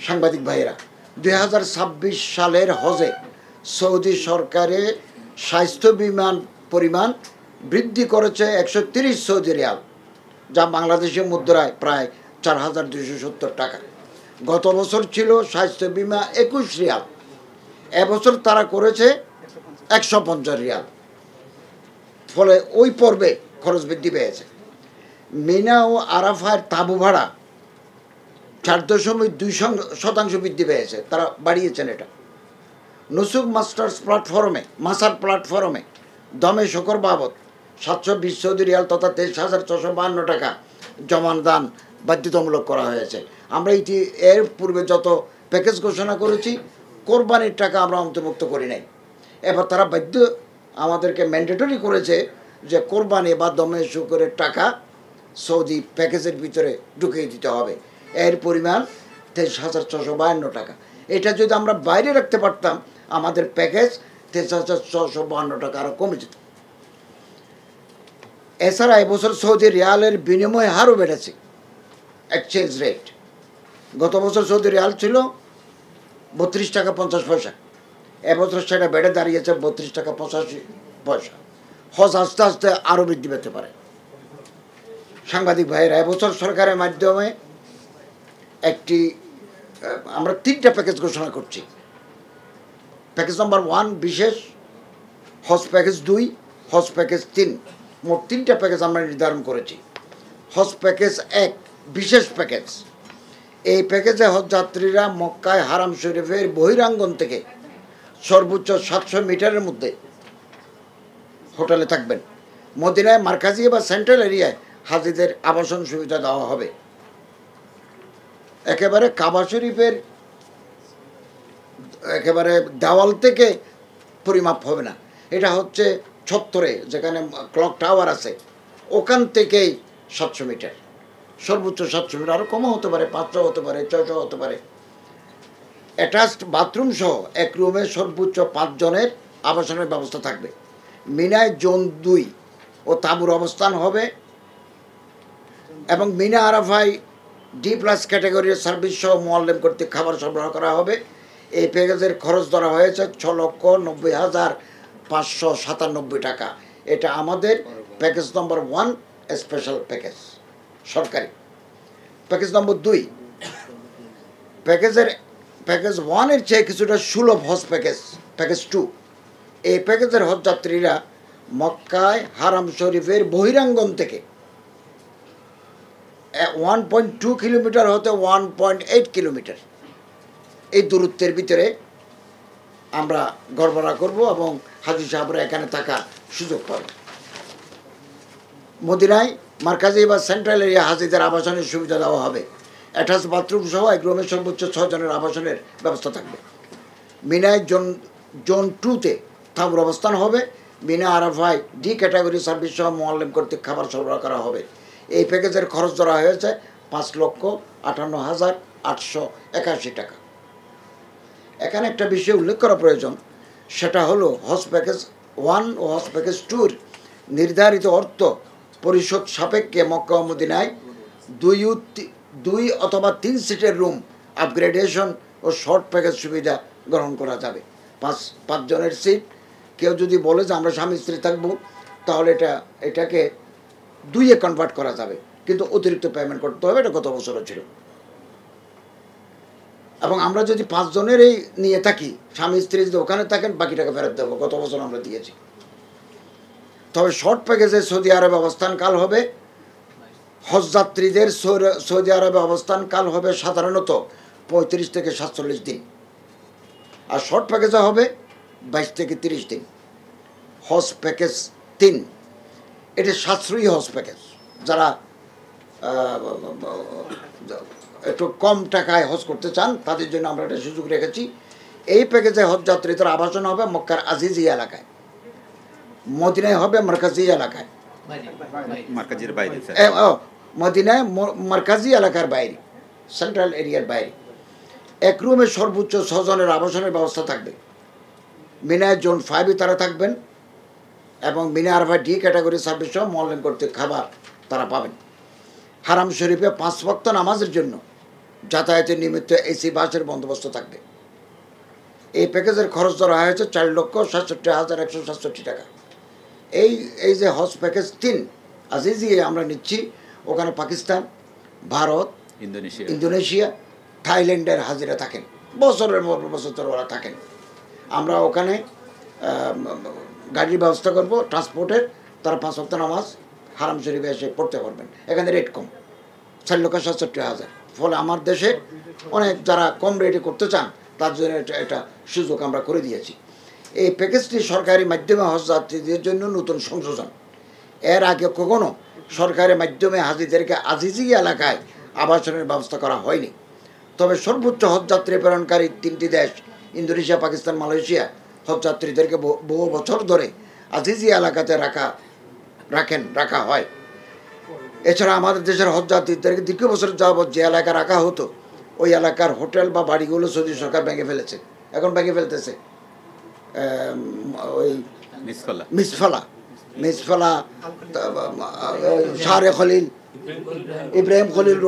সাংবাদিক ভাইয়েরা, 2026 সালের হজে সৌদি সরকারে স্বাস্থ্য বিমান পরিমাণ বৃদ্ধি করেছে 130 সৌদি রিয়াল, যা বাংলাদেশের মুদ্রায় প্রায় 4270 টাকা। গত বছর ছিল স্বাস্থ্য বিমা 21 রিয়াল, এবছর তারা করেছে 150 রিয়াল। ফলে ওই পর্বে খরচ বৃদ্ধি পেয়েছে। মিনা ও আরাফার তাঁবু ভাড়া 4.2% বৃদ্ধি পেয়েছে, তারা বাড়িয়েছেন এটা। নুসুক মাসার প্ল্যাটফর্মে দমে শকর বাবদ 720 সৌদি রিয়াল তথা 23,652 টাকা জমাদান বাধ্যতামূলক করা হয়েছে। আমরা এর পূর্বে যত প্যাকেজ ঘোষণা করেছি, কোরবানির টাকা আমরা অন্তর্ভুক্ত করি নাই। এবার তারা আমাদেরকে ম্যান্ডেটরি করেছে যে কোরবানি বা দমে শকরের টাকা সৌদি প্যাকেজের ভিতরে ঢুকিয়ে দিতে হবে। এর পরিমাণ 23,652 টাকা। এটা যদি আমরা বাইরে রাখতে পারতাম, আমাদের প্যাকেজ 23,652 টাকা আরও কমে যেত। এছাড়া এবছর সৌদি রিয়ালের বিনিময় হারও বেড়েছে, এক্সচেঞ্জ রেট। গত বছর সৌদি রিয়াল ছিল 32 টাকা 50 পয়সা, এবছর সেটা বেড়ে দাঁড়িয়েছে 32 টাকা 85 পয়সা। হজ আস্তে আস্তে আরও বৃদ্ধি পেতে পারে। সাংবাদিক ভাইয়েরা, এবছর সরকারের মাধ্যমে আমরা 3টা প্যাকেজ ঘোষণা করছি। প্যাকেজ নম্বর 1 বিশেষ, হজ প্যাকেজ 2, হজ প্যাকেজ 3, মোট 3টা প্যাকেজ আমরা নির্ধারণ করেছি। হজ প্যাকেজ 1 বিশেষ প্যাকেজ। এই প্যাকেজে হজ যাত্রীরা মক্কায় হারাম শরীফের বহিরাঙ্গন থেকে সর্বোচ্চ 700 মিটারের মধ্যে হোটেলে থাকবেন। মদিনায় মার্কাজি বা সেন্ট্রাল এরিয়ায় হাজিদের আবাসন সুবিধা দেওয়া হবে। একেবারে কাবা শরীফের একেবারে দেওয়াল থেকে পরিমাপ হবে না, এটা হচ্ছে চত্বরে যেখানে ক্লক টাওয়ার আছে, ওখান থেকেই 700 মিটার, সর্বোচ্চ 700 মিটার, আরও কমও হতে পারে, 500 হতে পারে, 600 হতে পারে। অ্যাটাচড বাথরুম সহ এক রুমে সর্বোচ্চ 5 জনের আবাসনের ব্যবস্থা থাকবে। মিনায় জোন 2 ও তাঁবুর অবস্থান হবে এবং মিনা আরাফায় D+ ক্যাটাগরির সার্ভিস সহ মোয়াল্লেম কর্তৃক খাবার সরবরাহ করা হবে। এই প্যাকেজের খরচ ধরা হয়েছে 6,90,597 টাকা। এটা আমাদের প্যাকেজ নম্বর 1 স্পেশাল প্যাকেজ, সরকারি। প্যাকেজ নম্বর 2, প্যাকেজ 1-এর চেয়ে কিছুটা সুলভ হজ প্যাকেজ, প্যাকেজ 2। এই প্যাকেজের হজ যাত্রীরা মক্কায় হারাম শরীফের বহিরাঙ্গন থেকে 1.2 কিলোমিটার হতে 1.8 কিলোমিটার এই দূরত্বের ভিতরে আমরা গড়বড়া করব এবং হাজি সাহেবরা এখানে থাকার সুযোগ পাবে। মদিনায় মার্কাজি বা সেন্ট্রাল এরিয়া হাজিদের আবাসনের সুবিধা দেওয়া হবে। অ্যাটাচ বাথরুম সহ এক রুমে সর্বোচ্চ 6 জনের আবাসনের ব্যবস্থা থাকবে। মিনায় জোন 2-তে তাঁবুর অবস্থান হবে। মিনা আরাফায় D ক্যাটাগরি সার্ভিস সহ মোয়াল্লেম কর্তৃক খাবার সরবরাহ করা হবে। এই প্যাকেজের খরচ ধরা হয়েছে 5,58,881 টাকা। এখানে একটা বিষয় উল্লেখ করা প্রয়োজন, সেটা হলো হজ প্যাকেজ 1 ও হজ প্যাকেজ 2-র নির্ধারিত অর্থ পরিশোধ সাপেক্ষে মক্কা ও মদিনায় 2 অথবা 3 সিটের রুম আপগ্রেডেশন ও শর্ট প্যাকেজ সুবিধা গ্রহণ করা যাবে। 5 জনের সিট। কেউ যদি বলে যে আমরা স্বামী স্ত্রী থাকবো, তাহলে এটাকে 2-এ কনভার্ট করা যাবে, কিন্তু অতিরিক্ত পেমেন্ট করতে হবে। এটা গত বছরও ছিল। এবং আমরা যদি 5 জনের এই নিয়ে থাকি, স্বামী স্ত্রী যদি ওখানে থাকেন, বাকি টাকা ফেরত দেবো, গত বছর আমরা দিয়েছি। তবে শর্ট প্যাকেজে সৌদি আরবে অবস্থানকাল হবে, হজ যাত্রীদের সৌদি আরবে অবস্থানকাল হবে সাধারণত 35 থেকে 47 দিন, আর শর্ট প্যাকেজে হবে 22 থেকে 30 দিন। হজ প্যাকেজ 3 এটা সাশ্রয়ী হজ প্যাকেজ, যারা একটু কম টাকায় হজ করতে চান তাদের জন্য আমরা একটা সুযোগ রেখেছি। এই প্যাকেজে হজ যাত্রীদের আবাসন হবে মক্কার আজিজি এলাকায়, মদিনায় হবে মার্কাজি এলাকায়, মদিনায় মার্কাজি এলাকার বাইরে, সেন্ট্রাল এরিয়ার বাইরে। এক রুমে সর্বোচ্চ 6 জনের আবাসনের ব্যবস্থা থাকবে। মিনায় জোন 5-এ তারা থাকবেন এবং Mina Arafah D category service সহ মোয়াল্লেম কর্তৃক খাবার তারা পাবেন। হারাম শরীফে 5 ওয়াক্ত নামাজের জন্য যাতায়াতের নিমিত্ত এসি বাসের বন্দোবস্ত থাকবে। এই প্যাকেজের খরচ ধরা হয়েছে 4,67,167 টাকা। এই যে হজ প্যাকেজ 3 আজিজি আমরা নিচ্ছি, ওখানে পাকিস্তান, ভারত, ইন্দোনেশিয়া, থাইল্যান্ডের হাজিরা থাকেন, বছরের পর বছর ধরে ওরা থাকেন। আমরা ওখানে গাড়ির ব্যবস্থা করব, ট্রান্সপোর্টের, তারা 5 ওয়াক্ত নামাজ হারাম শরীফে এসে পড়তে পারবেন। এখানে রেট কম, 4,67,000। ফলে আমার দেশে অনেক যারা কম রেটে করতে চান তার জন্য এটা সুযোগ আমরা করে দিয়েছি। এই প্যাকেজটি সরকারি মাধ্যমে হজ যাত্রীদের জন্য নতুন সংযোজন। এর আগে কখনো সরকারি মাধ্যমে হাজিদেরকে আজিজি এলাকায় আবাসনের ব্যবস্থা করা হয়নি। তবে সর্বোচ্চ হজযাত্রী প্রেরণকারী 3টি দেশ ইন্দোনেশিয়া, পাকিস্তান, মালয়েশিয়া হজযাত্রীদেরকে বহু বছর ধরে আজিজি এলাকাতে রাখা হয়। এছাড়া আমাদের দেশের হজযাত্রীদেরকে দীর্ঘ বছর যাবৎ যে এলাকা রাখা হতো, ওই এলাকার হোটেল বা বাড়িগুলো সৌদি সরকার ভেঙে ফেলেছে, এখন ভেঙে ফেলতেছে। ওই মিসফালা, শাহরে খলিল, ইব্রাহিম খলিল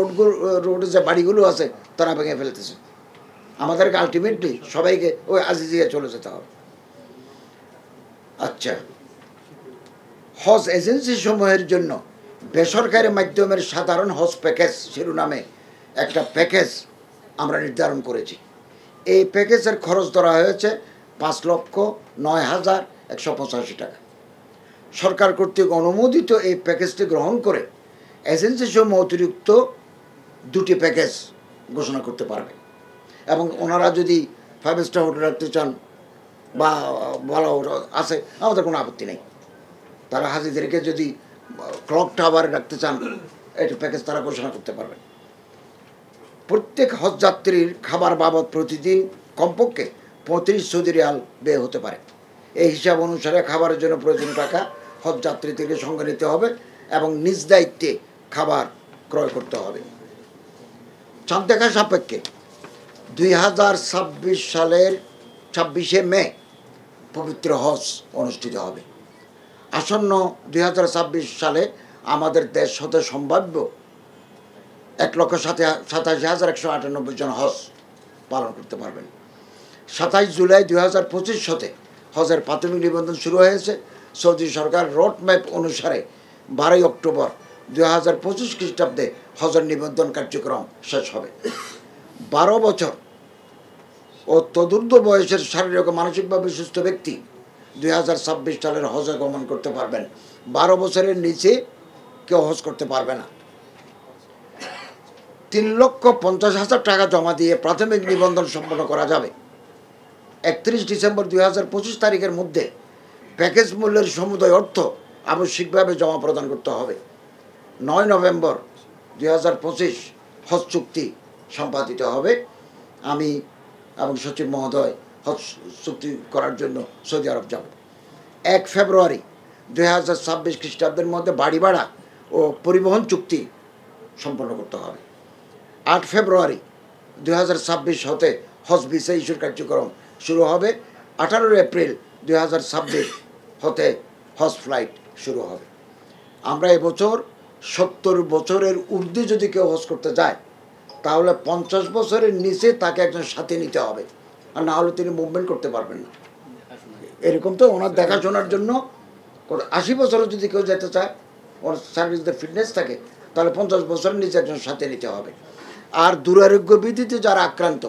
রোডে যে বাড়িগুলো আছে তারা ভেঙে ফেলতেছে। আমাদেরকে আলটিমেটলি সবাইকে ওই আজিজিয়া চলে যেতে হবে। আচ্ছা, হজ এজেন্সি সমূহের জন্য বেসরকারি মাধ্যমের সাধারণ হজ প্যাকেজ শিরোনামে একটা প্যাকেজ আমরা নির্ধারণ করেছি। এই প্যাকেজের খরচ ধরা হয়েছে 5,09,185 টাকা। সরকার কর্তৃক অনুমোদিত এই প্যাকেজটি গ্রহণ করে এজেন্সি সমূহ অতিরিক্ত 2টি প্যাকেজ ঘোষণা করতে পারবে, এবং ওনারা যদি 5 স্টার হোটেল রাখতে চান বা ভালো আছে, আমাদের কোনো আপত্তি নেই। তারা হাজিদেরকে যদি ক্লক টাওয়ারে রাখতে চান, এটা প্যাকেজ তারা ঘোষণা করতে পারবেন। প্রত্যেক হজযাত্রীর খাবার বাবদ প্রতিদিন কমপক্ষে 35 সৌদি রিয়াল ব্যয় হতে পারে। এই হিসাব অনুসারে খাবারের জন্য প্রয়োজনীয় টাকা হজযাত্রী থেকে সঙ্গে নিতে হবে এবং নিজ দায়িত্বে খাবার ক্রয় করতে হবে। চাঁদ দেখা সাপেক্ষে 2026 সালের 26শে মে পবিত্র হজ অনুষ্ঠিত হবে। আসন্ন 2026 সালে আমাদের দেশ হতে সম্ভাব্য 1,87,198 জন হজ পালন করতে পারবেন। 27 জুলাই 2025 হতে হজের প্রাথমিক নিবন্ধন শুরু হয়েছে। সৌদি সরকার রোড ম্যাপ অনুসারে 12 অক্টোবর 2025 খ্রিস্টাব্দে হজের নিবন্ধন কার্যক্রম শেষ হবে। 12 বছর ও তদূর্ধ্ব বয়সের শারীরিক ও মানসিকভাবে সুস্থ ব্যক্তি 2026 সালের হজে গমন করতে পারবেন। 12 বছরের নিচে কেউ হজ করতে পারবে না। 3,50,000 টাকা জমা দিয়ে প্রাথমিক নিবন্ধন সম্পন্ন করা যাবে। 31 ডিসেম্বর 2025 তারিখের মধ্যে প্যাকেজ মূল্যের সমুদয় অর্থ আবশ্যিকভাবে জমা প্রদান করতে হবে। 9 নভেম্বর 2025 হজ চুক্তি সম্পাদিত হবে। আমি এবং সচিব মহোদয় হজ চুক্তি করার জন্য সৌদি আরব যাব। 1 ফেব্রুয়ারি 2026 খ্রিস্টাব্দের মধ্যে বাড়ি ভাড়া ও পরিবহন চুক্তি সম্পন্ন করতে হবে। 8 ফেব্রুয়ারি 2026 হতে হজ ভিসা ইস্যুর কার্যক্রম শুরু হবে। 18 এপ্রিল 2026 হতে হজ ফ্লাইট শুরু হবে। আমরা এবছর 70 বছরের ঊর্ধ্বে যদি কেউ হজ করতে যায়, তাহলে 50 বছরের নিচে তাকে একজন সাথে নিতে হবে, আর না হলে তিনি মুভমেন্ট করতে পারবেন না। এরকম তো ওনার দেখাশোনার জন্য 80 বছরও যদি কেউ যেতে চায়, ওর সার্ভিসদের ফিটনেস থাকে, তাহলে 50 বছরের নিচে একজন সাথে নিতে হবে। আর দুরারোগ্য বিধিতে যারা আক্রান্ত,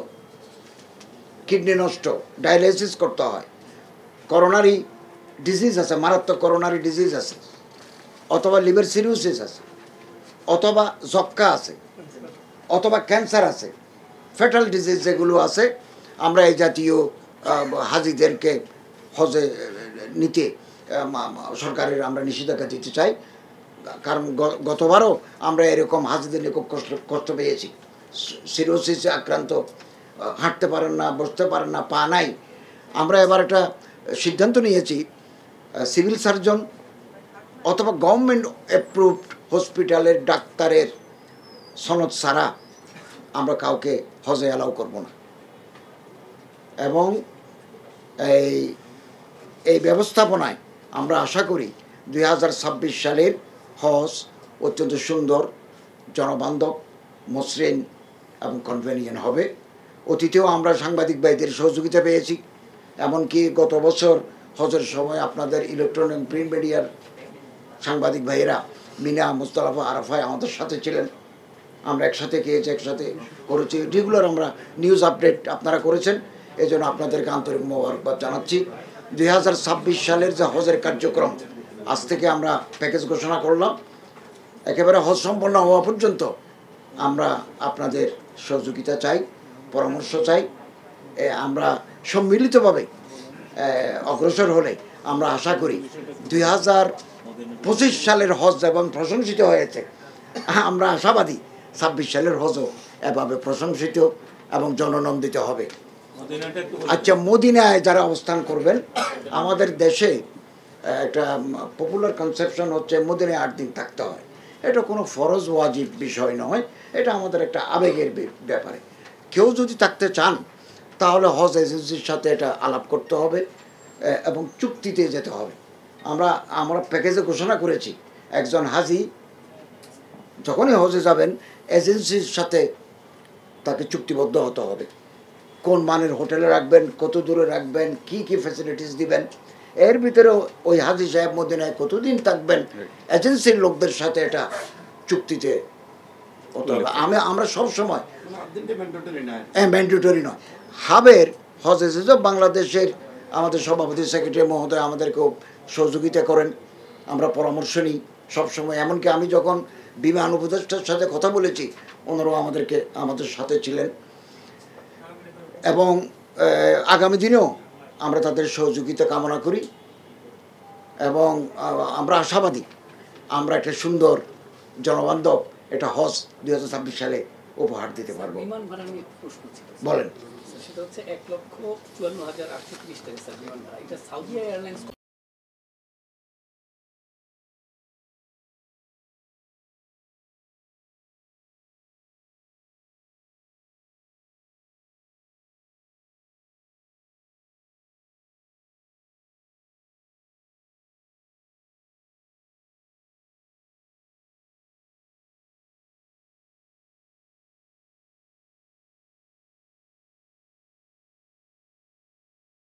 কিডনি নষ্ট, ডায়ালিসিস করতে হয়, করোনারি ডিজিজ আছে, মারাত্মক করোনারি ডিজিজ আছে, অথবা লিভার সিরোসিস আছে, অথবা যক্কা আছে, অথবা ক্যান্সার আছে, ফ্যাটাল ডিজিজ যেগুলো আছে, আমরা এই জাতীয় হাজিদেরকে হজে নিতে সরকারের আমরা নিষেধাজ্ঞা দিতে চাই। কারণ গতবারও আমরা এরকম হাজিদের নিয়ে খুব কষ্ট পেয়েছি। সিরোসিসে আক্রান্ত, হাঁটতে পারেন না, বসতে পারেন না, পা নাই। আমরা এবার একটা সিদ্ধান্ত নিয়েছি, সিভিল সার্জন অথবা গভর্নমেন্ট অ্যাপ্রুভড হসপিটালের ডাক্তারের সনদ ছাড়া আমরা কাউকে হজে অ্যালাউ করব না। এবং এই ব্যবস্থাপনায় আমরা আশা করি 2026 সালের হজ অত্যন্ত সুন্দর, জনবান্ধব, মসৃণ এবং কনভেনিয়েন্ট হবে। অতীতেও আমরা সাংবাদিক ভাইদের সহযোগিতা পেয়েছি, এমনকি গত বছর হজের সময় আপনাদের ইলেকট্রনিক প্রিন্ট মিডিয়ার সাংবাদিক ভাইয়েরা মিনা, মুস্তাফা, আরাফাই আমাদের সাথে ছিলেন। আমরা একসাথে খেয়েছি, একসাথে করেছি, রেগুলার আমরা নিউজ আপডেট আপনারা করেছেন, এই জন্য আপনাদেরকে আন্তরিক মোবারকবাদ জানাচ্ছি। 2026 সালের যে হজের কার্যক্রম আজ থেকে আমরা প্যাকেজ ঘোষণা করলাম, একেবারে হজ সম্পন্ন হওয়া পর্যন্ত আমরা আপনাদের সহযোগিতা চাই, পরামর্শ চাই। আমরা সম্মিলিতভাবে অগ্রসর হলে আমরা আশা করি 2025 সালের হজ এবং প্রশংসিত হয়েছে, আমরা আশাবাদী 26 সালের হজও এভাবে প্রশংসিত এবং জননন্দিত হবে। আচ্ছা, মদিনায় যারা অবস্থান করবেন, আমাদের দেশে একটা পপুলার কনসেপশন হচ্ছে মদিনায় 8 দিন থাকতে হয়। এটা কোনো ফরজ ওয়াজিব বিষয় নয়, এটা আমাদের একটা আবেগের ব্যাপারে। কেউ যদি থাকতে চান তাহলে হজ এজেন্সির সাথে এটা আলাপ করতে হবে এবং চুক্তিতে যেতে হবে। আমরা প্যাকেজে ঘোষণা করেছি, একজন হাজি যখনই হজে যাবেন এজেন্সির সাথে তাকে চুক্তিবদ্ধ হতে হবে। কোন মানের হোটেলে রাখবেন, কত দূরে রাখবেন, কি কি ফ্যাসিলিটিস দিবেন, এর ভিতরেও ওই হাজি সাহেব মদিনায় কতদিন থাকবেন, এজেন্সির লোকদের সাথে এটা চুক্তিতে হতে হবে। আমরা সবসময় ম্যান্ডেটরি নয়। হাবের হজ এজেন্সি বাংলাদেশের আমাদের সভাপতি সেক্রেটারি মহোদয় আমাদেরকেও সহযোগিতা করেন, আমরা পরামর্শ নিই সবসময়। এমনকি আমি যখন বিমান উপদেষ্টার সাথে কথা বলেছি, ওনারাও আমাদের সাথে ছিলেন, এবং আগামী দিনেও আমরা তাদের সহযোগিতা কামনা করি এবং আমরা আশাবাদী আমরা একটা সুন্দর জনবান্ধব এটা হজ 2026 সালে উপহার দিতে পারবো। বলেন। সেটা হচ্ছে 1,54,830 টাকা স্যার বিমান ভাড়া। এটা সাউদি এয়ারলাইন্স